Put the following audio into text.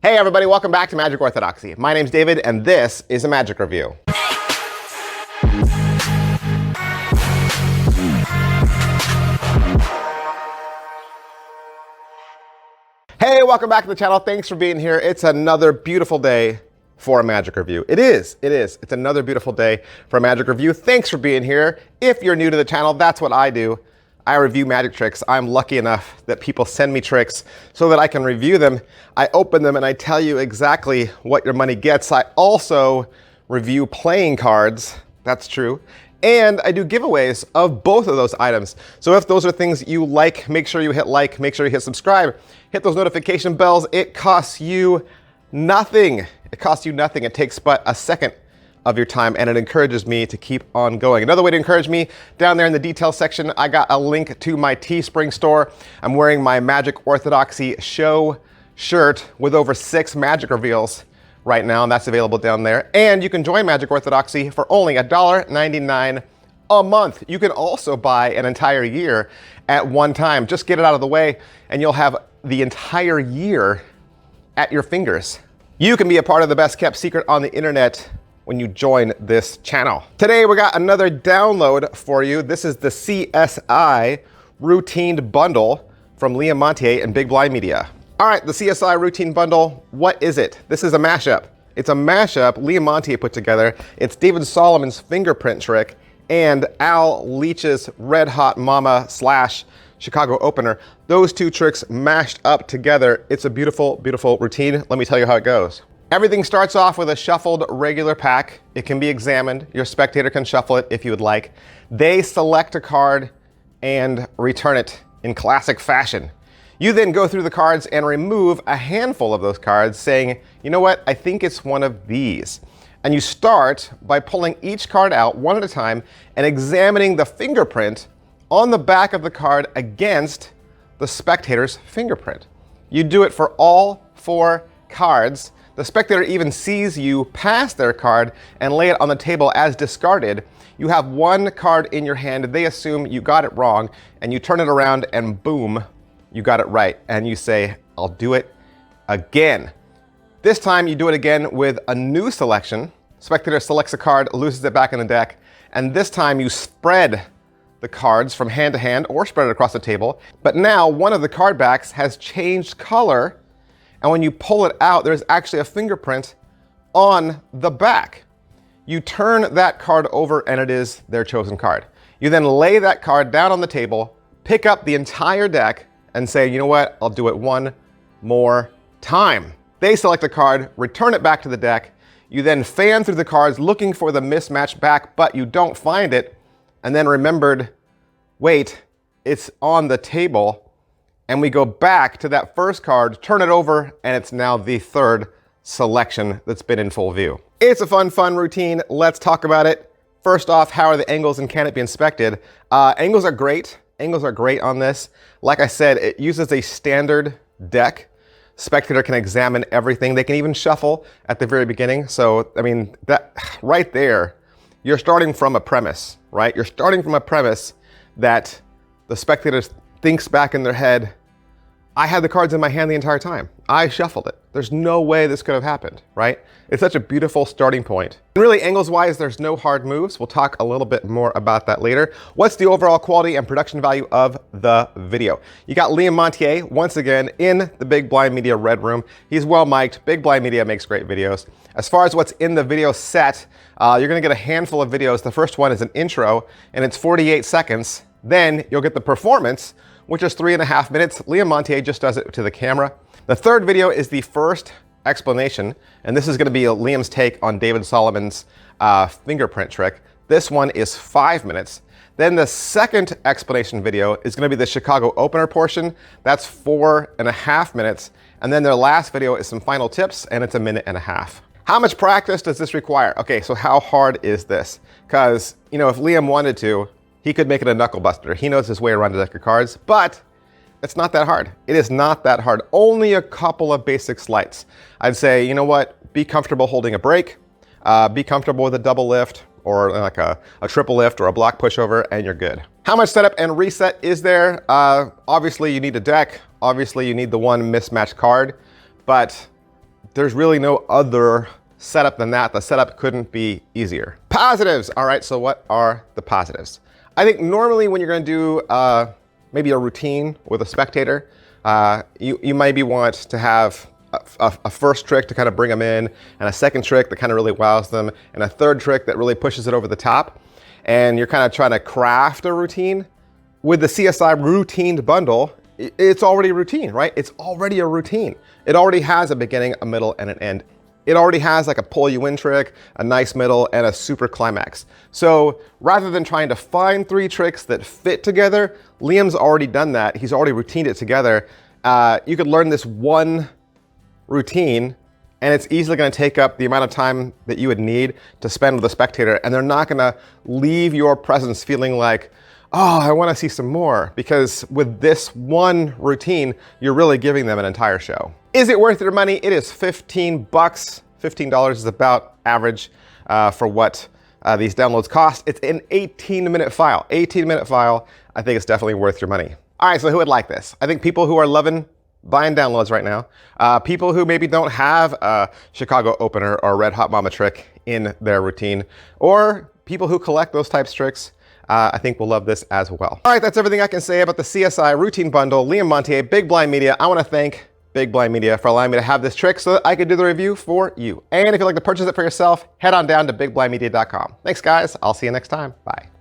Hey everybody, welcome back to Magic Orthodoxy. My name's David and this is a Magic Review. Hey, welcome back to the channel. Thanks for being here. It's another beautiful day for a Magic Review. It is. It's another beautiful day for a Magic Review. Thanks for being here. If you're new to the channel, that's what I do. I review magic tricks. I'm lucky enough that people send me tricks so that I can review them. I open them and I tell you exactly what your money gets. I also review playing cards. That's true. And I do giveaways of both of those items. So if those are things you like, make sure you hit like, make sure you hit subscribe, hit those notification bells. It costs you nothing. It costs you nothing. It takes but a second of your time and it encourages me to keep on going. Another way to encourage me, down there in the details section, I got a link to my Teespring store. I'm wearing my Magic Orthodoxy show shirt with over 6 magic reveals right now, and that's available down there. And you can join Magic Orthodoxy for only $1.99 a month. You can also buy an entire year at one time. Just get it out of the way and you'll have the entire year at your fingers. You can be a part of the best kept secret on the internet when you join this channel. Today we got another download for you. This is the CSI Routine Bundle from Montier and Big Blind Media. All right, the CSI Routine Bundle, what is it? This is a mashup. It's a mashup Montier put together. It's David Solomon's fingerprint trick and Al Leach's Red Hot Mama / Chicago opener. Those two tricks mashed up together. It's a beautiful, beautiful routine. Let me tell you how it goes. Everything starts off with a shuffled regular pack. It can be examined. Your spectator can shuffle it if you would like. They select a card and return it in classic fashion. You then go through the cards and remove a handful of those cards saying, you know what, I think it's one of these. And you start by pulling each card out one at a time and examining the fingerprint on the back of the card against the spectator's fingerprint. You do it for all 4 cards. The spectator even sees you pass their card and lay it on the table as discarded. You have one card in your hand, they assume you got it wrong, and you turn it around and boom, you got it right. And you say, I'll do it again. This time you do it again with a new selection. Spectator selects a card, loses it back in the deck, and this time you spread the cards from hand to hand or spread it across the table. But now one of the card backs has changed color, and when you pull it out, there's actually a fingerprint on the back. You turn that card over and it is their chosen card. You then lay that card down on the table, pick up the entire deck and say, you know what, I'll do it one more time. They select a card, return it back to the deck. You then fan through the cards looking for the mismatched back, but you don't find it. And then remembered, wait, it's on the table. And we go back to that first card, turn it over, and it's now the 3rd selection that's been in full view. It's a fun routine. Let's talk about it. First off, how are the angles and can it be inspected? Angles are great. Angles are great on this. Like I said, it uses a standard deck. Spectator can examine everything. They can even shuffle at the very beginning. So, I mean, that right there, you're starting from a premise, right? You're starting from a premise that the spectator thinks back in their head, I had the cards in my hand the entire time. I shuffled it. There's no way this could have happened, right? It's such a beautiful starting point. And really, angles-wise, there's no hard moves. We'll talk a little bit more about that later. What's the overall quality and production value of the video? You got Montier, once again, in the Big Blind Media Red Room. He's well mic'd. Big Blind Media makes great videos. As far as what's in the video set, you're gonna get a handful of videos. The first one is an intro, and it's 48 seconds. Then you'll get the performance, which is 3.5 minutes. Montier just does it to the camera. The third video is the first explanation, and this is gonna be Liam's take on David Solomon's fingerprint trick. This one is 5 minutes. Then the second explanation video is gonna be the Chicago opener portion. That's 4.5 minutes. And then their last video is some final tips, and it's 1.5 minutes. How much practice does this require? Okay, so how hard is this? Because, you know, if Liam wanted to, he could make it a knuckle buster. He knows his way around a deck of cards, but it's not that hard. It is not that hard. Only a couple of basic sleights. I'd say, you know what? Be comfortable holding a break. Be comfortable with a double lift or like a triple lift or a block pushover, and you're good. How much setup and reset is there? Obviously, you need a deck. Obviously, you need the one mismatched card. But there's really no other setup than that. The setup couldn't be easier. Positives. All right, so what are the positives? I think normally when you're gonna do maybe a routine with a spectator, you maybe want to have a first trick to kind of bring them in, and a second trick that kind of really wows them, and a third trick that really pushes it over the top. And you're kind of trying to craft a routine. With the CSI routine bundle, it's already routine, right? It's already a routine. It already has a beginning, a middle, and an end. It already has like a pull you in trick, a nice middle, and a super climax. So rather than trying to find 3 tricks that fit together, Liam's already done that. He's already routined it together. You could learn this one routine, and it's easily gonna take up the amount of time that you would need to spend with a spectator, and they're not gonna leave your presence feeling like, oh, I wanna see some more, because with this one routine, you're really giving them an entire show. Is it worth your money? It is 15 bucks. $15 is about average for what these downloads cost. It's an 18-minute file. 18-minute file, I think it's definitely worth your money. All right, so who would like this? I think people who are loving buying downloads right now, people who maybe don't have a Chicago opener or a Red Hot Mama trick in their routine, or people who collect those types of tricks, I think will love this as well. All right, that's everything I can say about the CSI routine bundle. Liam Montier, Big Blind Media. I want to thank Big Blind Media for allowing me to have this trick so that I could do the review for you. And if you'd like to purchase it for yourself, head on down to bigblindmedia.com. Thanks, guys. I'll see you next time. Bye.